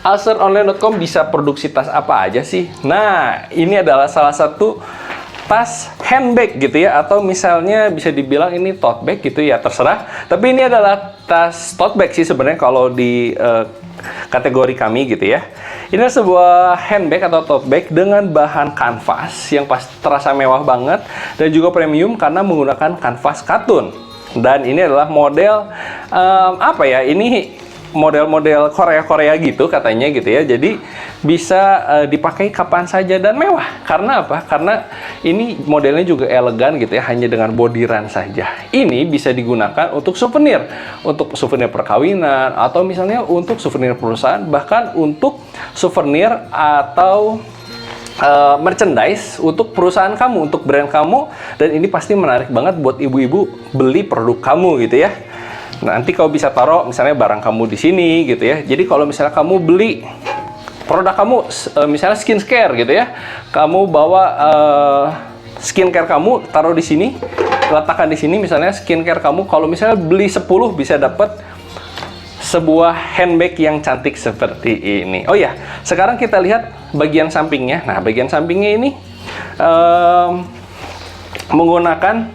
AsarOnline.com bisa produksi tas apa aja sih? Nah, ini adalah salah satu tas handbag gitu ya, atau misalnya bisa dibilang ini tote bag gitu ya, terserah. Tapi ini adalah tas tote bag sih sebenarnya kalau di kategori kami gitu ya. Ini sebuah handbag atau tote bag dengan bahan kanvas yang pas terasa mewah banget dan juga premium karena menggunakan kanvas katun. Dan ini adalah model apa ya? Ini model-model Korea-Korea gitu katanya gitu ya. Jadi bisa dipakai kapan saja dan mewah. Karena apa? Karena ini modelnya juga elegan gitu ya, hanya dengan bodiran saja. Ini bisa digunakan untuk souvenir perkawinan, atau misalnya untuk souvenir perusahaan, bahkan untuk souvenir atau merchandise untuk perusahaan kamu, untuk brand kamu. Dan ini pasti menarik banget buat ibu-ibu beli produk kamu gitu ya. Nanti kau bisa taruh misalnya barang kamu di sini gitu ya. Jadi kalau misalnya kamu beli produk kamu, misalnya skincare gitu ya, kamu bawa skincare kamu taruh di sini, letakkan di sini misalnya skincare kamu. Kalau misalnya beli 10 bisa dapat sebuah handbag yang cantik seperti ini. Oh ya, sekarang kita lihat bagian sampingnya. Nah, bagian sampingnya ini menggunakan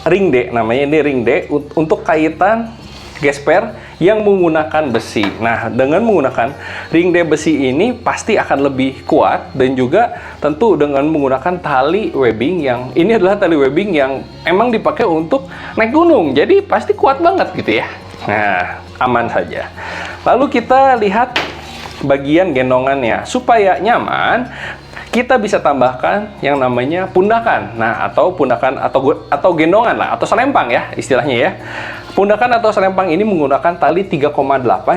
ring D, namanya ini ring D untuk kaitan gesper yang menggunakan besi. Nah, dengan menggunakan ring D besi ini pasti akan lebih kuat, dan juga tentu dengan menggunakan tali webbing yang ini adalah tali webbing yang emang dipakai untuk naik gunung. Jadi pasti kuat banget gitu ya. Nah, aman saja. Lalu kita lihat bagian gendongannya. Supaya nyaman, kita bisa tambahkan yang namanya pundakan. Nah, atau pundakan atau gendongan lah, atau selempang ya istilahnya ya. Pundakan atau selempang ini menggunakan tali 3,8,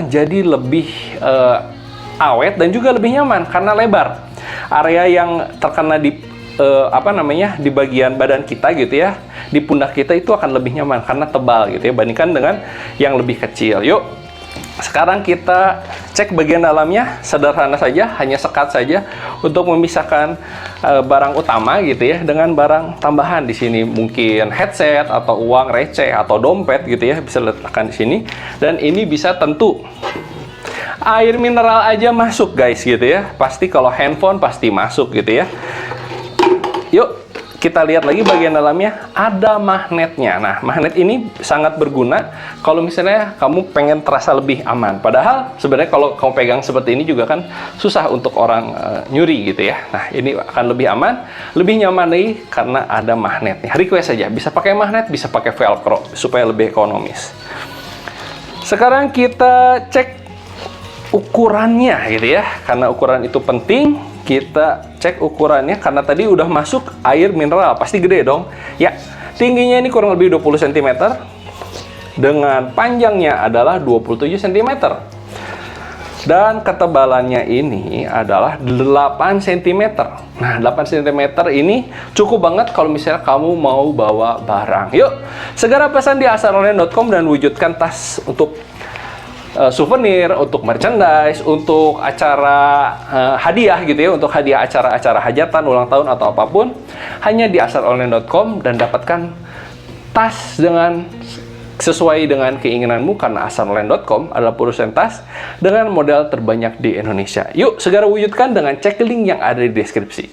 jadi lebih awet dan juga lebih nyaman karena lebar. Area yang terkena di di bagian badan kita gitu ya, di pundak kita itu akan lebih nyaman karena tebal gitu ya, bandingkan dengan yang lebih kecil. Yuk, sekarang kita cek bagian dalamnya. Sederhana saja, hanya sekat saja untuk memisahkan barang utama gitu ya dengan barang tambahan di sini. Mungkin headset atau uang receh atau dompet gitu ya, bisa letakkan di sini. Dan ini bisa tentu air mineral aja masuk guys gitu ya. Pasti kalau handphone pasti masuk gitu ya. Yuk, kita lihat lagi bagian dalamnya, ada magnetnya. Nah, magnet ini sangat berguna kalau misalnya kamu pengen terasa lebih aman. Padahal sebenarnya kalau kamu pegang seperti ini juga kan susah untuk orang nyuri gitu ya. Nah, ini akan lebih aman, lebih nyaman lagi karena ada magnetnya. Request saja, bisa pakai magnet, bisa pakai velcro supaya lebih ekonomis. Sekarang kita cek ukurannya gitu ya, karena ukuran itu penting. Kita cek ukurannya karena tadi udah masuk air mineral, pasti gede dong ya. Tingginya ini kurang lebih 20 cm dengan panjangnya adalah 27 cm, dan ketebalannya ini adalah 8 cm. Nah, 8 cm ini cukup banget kalau misalnya kamu mau bawa barang. Yuk, segera pesan di AsarOnline.com dan wujudkan tas untuk souvenir, untuk merchandise, untuk acara hadiah gitu ya, untuk hadiah acara-acara hajatan, ulang tahun atau apapun, hanya di AsarOnline.com, dan dapatkan tas dengan sesuai dengan keinginanmu karena AsarOnline.com adalah perusahaan tas dengan model terbanyak di Indonesia. Yuk, segera wujudkan dengan cek link yang ada di deskripsi.